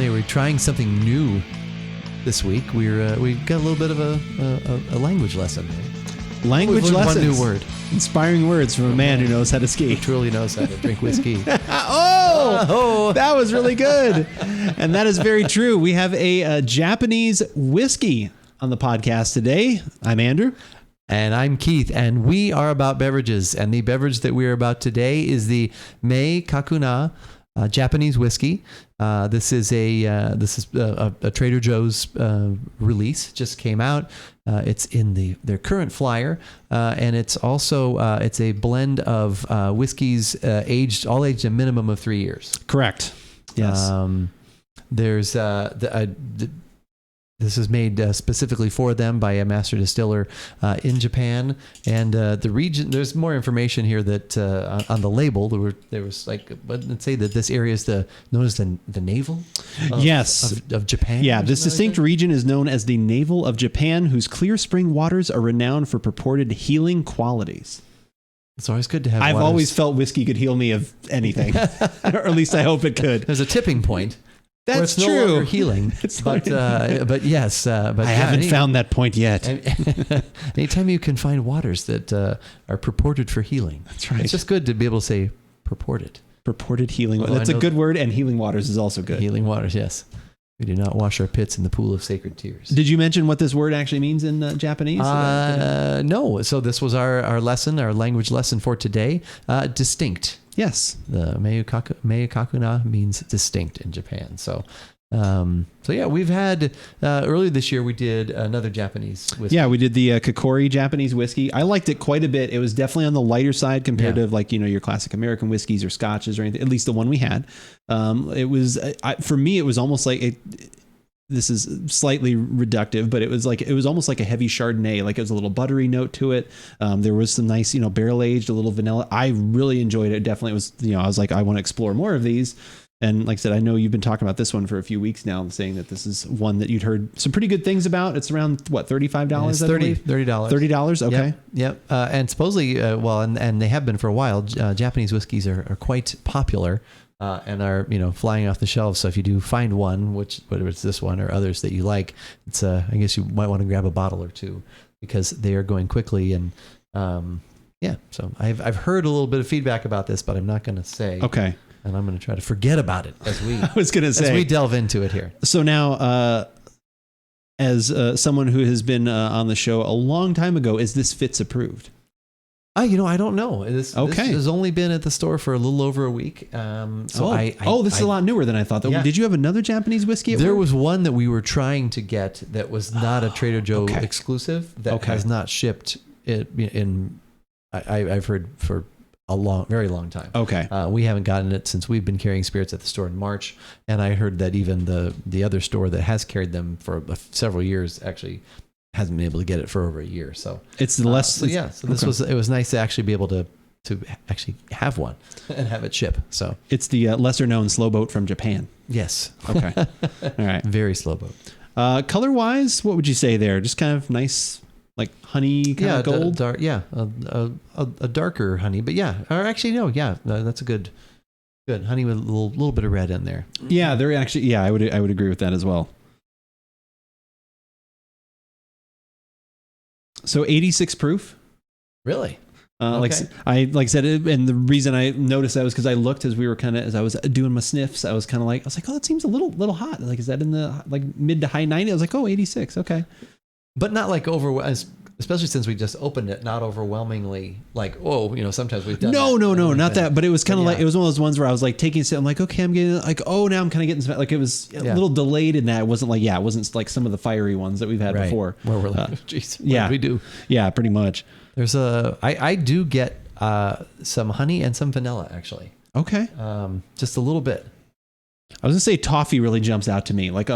only are we trying something new this week, we got a little bit of a language lesson. Language lessons. One new word. Inspiring words from a man who knows how to ski. He truly knows how to drink whiskey. That was really good. And that is very true. We have a Japanese whiskey on the podcast today. I'm Andrew. And I'm Keith, and we are About Beverages. And the beverage that we are about today is the Meikakuna Japanese whiskey. This is a Trader Joe's release. Just came out. It's in their current flyer, and it's also it's a blend of whiskeys aged a minimum of 3 years. Correct. Yes. There's this is made specifically for them by a master distiller in Japan, and the region. There's more information here that on the label. There was let's say that this area is known as the navel. Of Japan. Yeah, this distinct region is known as the navel of Japan, whose clear spring waters are renowned for purported healing qualities. It's always good to have. I've always felt whiskey could heal me of anything, or at least I hope it could. There's a tipping point. That's true. No longer healing, but yes. But I haven't found that point yet. Anytime you can find waters that are purported for healing, that's right. It's just good to be able to say purported. Purported healing. That's a good word, and healing waters is also good. Healing waters, yes. We do not wash our pits in the pool of sacred tears. Did you mention what this word actually means in Japanese? No. So this was our lesson, our language lesson for today. Distinct. Yes. The Meikakuna means distinct in Japan. So yeah, we've had earlier this year we did another Japanese whiskey. Yeah, we did the Kikori Japanese whiskey. I liked it quite a bit. It was definitely on the lighter side compared to your classic American whiskeys or scotches or anything. At least the one we had. It was for me. It was almost like this is slightly reductive, but it was almost like a heavy Chardonnay. Like it was a little buttery note to it. There was some nice, barrel aged, a little vanilla. I really enjoyed it. Definitely was, I was like, I want to explore more of these. And like I said, I know you've been talking about this one for a few weeks now, saying that this is one that you'd heard some pretty good things about. It's around what, $35? It's $30. $30. Okay. Yep. And supposedly, and they have been for a while. Japanese whiskeys are quite popular. And are flying off the shelves. So if you do find one, whether it's this one or others that you like, it's I guess you might want to grab a bottle or two because they are going quickly. And so I've heard a little bit of feedback about this, but I'm not going to say. Okay. And I'm going to try to forget about it as we. I was going to say as we delve into it here. So now, as someone who has been on the show a long time ago, is this Fitz approved? I don't know. This has only been at the store for a little over a week. This is a lot newer than I thought. Yeah. Did you have another Japanese whiskey? There was one that we were trying to get that was not a Trader Joe exclusive that has not shipped I've heard for a very long time. Okay. We haven't gotten it since we've been carrying spirits at the store in March. And I heard that even the other store that has carried them for several years actually hasn't been able to get it for over a year. So it's the less. So it was nice to actually be able to actually have one and have it ship. So it's the lesser known slow boat from Japan. Yes. Okay. All right. Very slow boat. Color wise, what would you say there? Just kind of nice, like honey kind of gold? A darker honey, but that's a good honey with a little bit of red in there. Yeah, they're actually, I would agree with that as well. So 86 proof. Really? Like I said, and the reason I noticed that was because I looked as I was doing my sniffs. I was like, oh, that seems a little hot. Like, is that in the mid to high 90s? I was like, oh, 86. Okay. But not especially since we just opened it, not overwhelmingly sometimes we've done No, not that. But it was kind of it was one of those ones where I was like taking a sip. I'm like, okay, I'm getting now I'm kind of getting some, it was a little delayed in that. It wasn't it wasn't like some of the fiery ones that we've had before. Where we're like, geez, what did we do? Yeah, pretty much. There's I do get some honey and some vanilla actually. Okay. Just a little bit. I was gonna say toffee really jumps out to me, like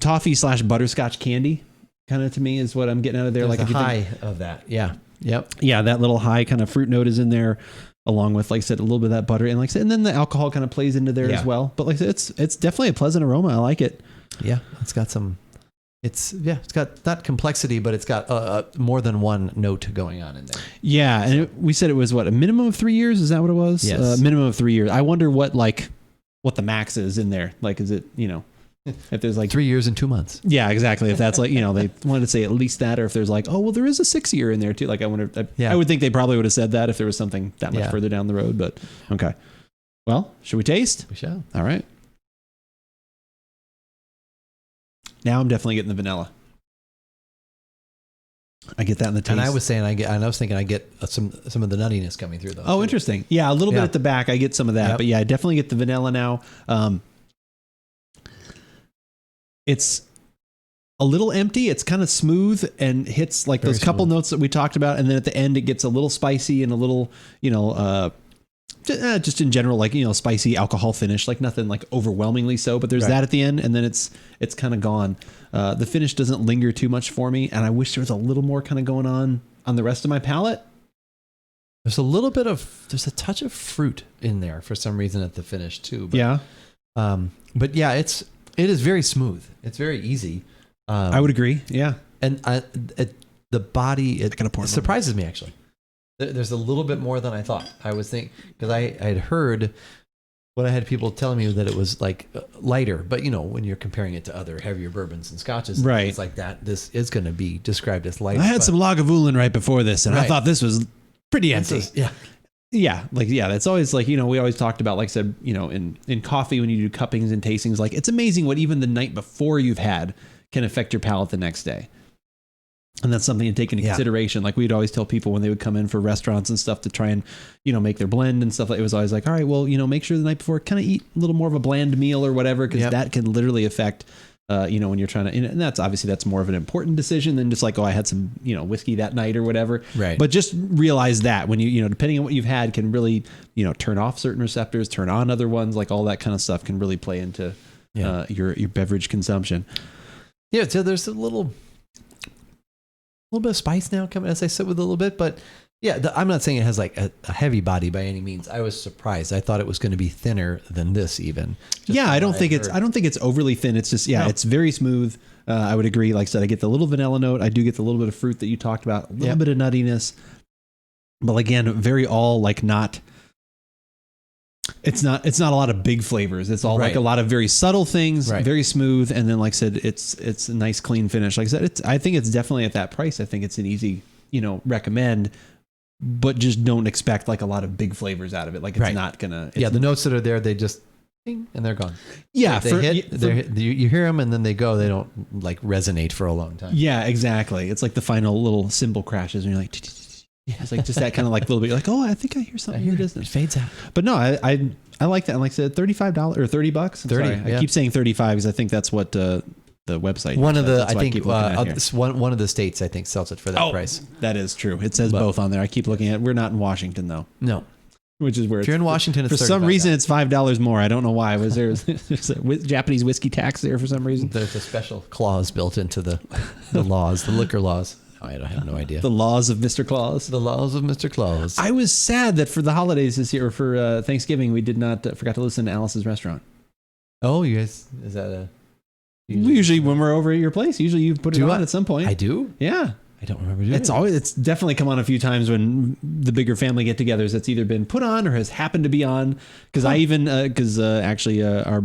toffee / butterscotch candy. Kind of to me is what I'm getting out of there. There's like a high of that. Yeah. Yep. Yeah. That little high kind of fruit note is in there along with, like I said, a little bit of that butter. And like I said, and then the alcohol kind of plays into there as well. But like I said, it's definitely a pleasant aroma. I like it. Yeah. It's got it's got that complexity, but it's got more than one note going on in there. Yeah. And we said it was a minimum of 3 years. Is that what it was? Yes. Minimum of 3 years. I wonder what the max is in there. Like, is it, If there's like 3 years and 2 months. Yeah, exactly. If that's like, they wanted to say at least that, or if there's like, oh, well, there is a 6-year in there too. Like I wonder, I would think they probably would have said that if there was something that much further down the road, but okay. Well, should we taste? We shall. All right. Now I'm definitely getting the vanilla. I get that in the taste. And I was saying, I was thinking I get some of the nuttiness coming through though. Oh, interesting. Yeah. A little bit at the back. I get some of that, but yeah, I definitely get the vanilla now. It's a little empty. It's kind of smooth and hits like those couple notes that we talked about. And then at the end, it gets a little spicy and a little, just in general, like, spicy alcohol finish, like nothing like overwhelmingly so, but there's that at the end. And then it's kind of gone. The finish doesn't linger too much for me. And I wish there was a little more kind of going on the rest of my palate. There's a touch of fruit in there for some reason at the finish too. But, but yeah, it is very smooth. It's very easy. I would agree. Yeah. And the body, it surprises me actually. There's a little bit more than I thought. I was thinking, because I had heard what I had people telling me that it was like lighter, but when you're comparing it to other heavier bourbons and scotches, right, it's like that. This is going to be described as lighter. I had some Lagavulin right before this, and I thought this was pretty empty. Yeah. That's always like, we always talked about, like I said, in coffee, when you do cuppings and tastings, like it's amazing what even the night before you've had can affect your palate the next day. And that's something to take into consideration. Like we'd always tell people when they would come in for restaurants and stuff to try and, make their blend and stuff. It was always like, all right, well, make sure the night before kind of eat a little more of a bland meal or whatever, because that can literally affect, when you're trying to, and that's more of an important decision than just like, oh, I had some, whiskey that night or whatever. Right. But just realize that when you, depending on what you've had, can really, turn off certain receptors, turn on other ones, like all that kind of stuff can really play into your beverage consumption. Yeah. So there's a little bit of spice now coming as I sit with a little bit, but I'm not saying it has like a heavy body by any means. I was surprised. I thought it was going to be thinner than this even. I don't think it's overly thin. It's just, it's very smooth. I would agree. Like I said, I get the little vanilla note. I do get the little bit of fruit that you talked about, a little bit of nuttiness, but again, very all like not, it's not a lot of big flavors. It's all like a lot of very subtle things, very smooth. And then, like I said, it's a nice clean finish. Like I said, I think it's definitely at that price. I think it's an easy, recommend, but just don't expect like a lot of big flavors out of it. Like it's not gonna. The notes that are there, they just ding, and they're gone. Yeah. You hear them and then they go. They don't like resonate for a long time. Yeah, exactly. It's like the final little cymbal crashes and you're like, it's like just that kind of like little bit like, oh, I think I hear something in the distance. It fades out. But no, I like that. And like I said, $35 or $30. 30. I keep saying 35 because I think that's what the website. One of the, I think one of the states I think sells it for that price. That is true. It says both on there. I keep looking at it. We're not in Washington though. No. Which is where if you're in Washington, it's for some reason it's $5 more. I don't know why. Was there a Japanese whiskey tax there for some reason? There's a special clause built into the laws, the liquor laws. I have no idea. The laws of Mr. Claus. The laws of Mr. Claus. I was sad that for the holidays this year, or for Thanksgiving, we did not forgot to listen to Alice's Restaurant. Oh, you guys, is that a? Usually when we're over at your place, usually you put it on at some point. I do. Yeah. I don't remember doing it. It's definitely come on a few times when the bigger family get-togethers. That's either been put on or has happened to be on. Because actually our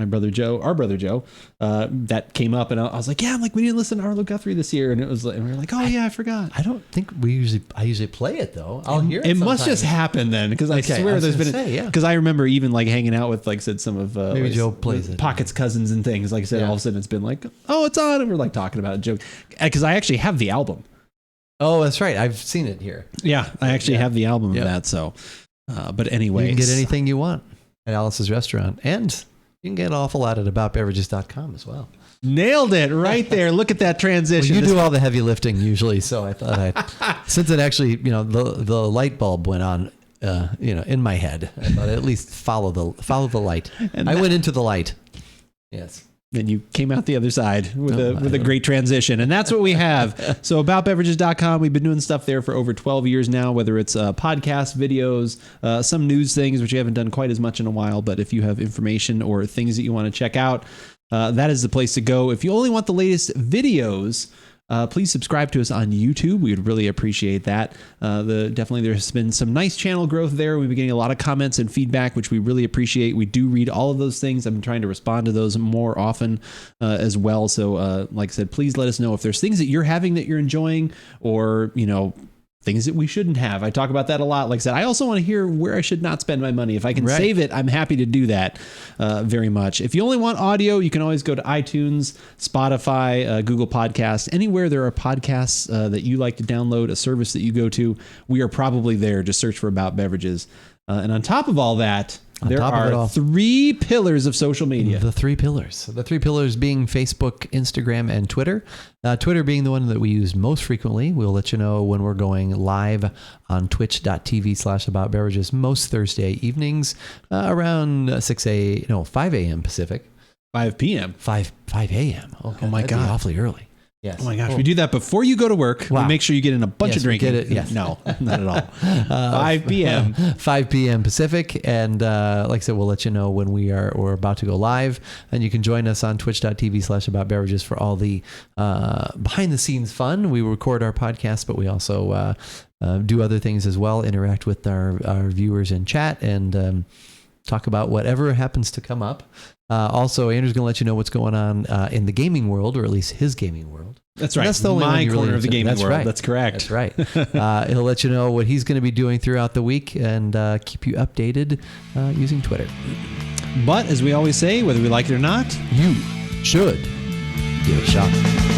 brother Joe, that came up, and I was like, we didn't listen to Arlo Guthrie this year, and it was, and we were like, oh yeah, I forgot. I don't think I usually play it though. I'll hear it. It must just happen then, because I swear there's been because I remember even like hanging out with, like I said, some of maybe Joe plays it. Pocket's cousins and things. Like I said, all of a sudden it's been like, oh, it's on, and we're like talking about it, joke, because I actually have the album. Oh, that's right. I've seen it here. Yeah, I actually have the album of that. So, but anyway, you can get anything you want at Alice's Restaurant, and you can get an awful lot at AboutBeverages.com as well. Nailed it right there. Look at that transition. Well, you do all the heavy lifting usually, so I thought since it actually, the light bulb went on, in my head, I thought I'd at least follow the light. And I went into the light. Yes. Then you came out the other side with a great transition. And that's what we have. So AboutBeverages.com, we've been doing stuff there for over 12 years now, whether it's podcast videos, some news things, which we haven't done quite as much in a while. But if you have information or things that you want to check out, that is the place to go. If you only want the latest videos, Please subscribe to us on YouTube. We would really appreciate that. Definitely there's been some nice channel growth there. We've been getting a lot of comments and feedback, which we really appreciate. We do read all of those things. I'm trying to respond to those more often as well. So like I said, please let us know if there's things that you're having that you're enjoying, or, things that we shouldn't have. I talk about that a lot. Like I said, I also want to hear where I should not spend my money. If I can save it, I'm happy to do that very much. If you only want audio, you can always go to iTunes, Spotify, Google Podcasts, anywhere there are podcasts that you like to download, a service that you go to. We are probably there. Just search for About Beverages. And on top of all that, there are 3 pillars of social media. The 3 pillars. The 3 pillars being Facebook, Instagram, and Twitter. Twitter being the one that we use most frequently. We'll let you know when we're going live on twitch.tv/AboutBeverages most Thursday evenings around 5 a.m. Pacific. 5 p.m. 5 a.m. Oh my God. Awfully early. Yes. Oh my gosh. We do that before you go to work. Wow. We make sure you get in a bunch of drinking. Get it. Yes. No, not at all. 5 p.m. 5 p.m. Pacific. And like I said, we'll let you know when we're about to go live. And you can join us on twitch.tv/AboutBeverages for all the behind the scenes fun. We record our podcast, but we also do other things as well, interact with our viewers in chat, and talk about whatever happens to come up. Also, Andrew's going to let you know what's going on in the gaming world, or at least his gaming world. That's right. That's the only my corner of the gaming world. Right. That's correct. That's right. He'll let you know what he's going to be doing throughout the week, and keep you updated using Twitter. But as we always say, whether we like it or not, you should give it a shot.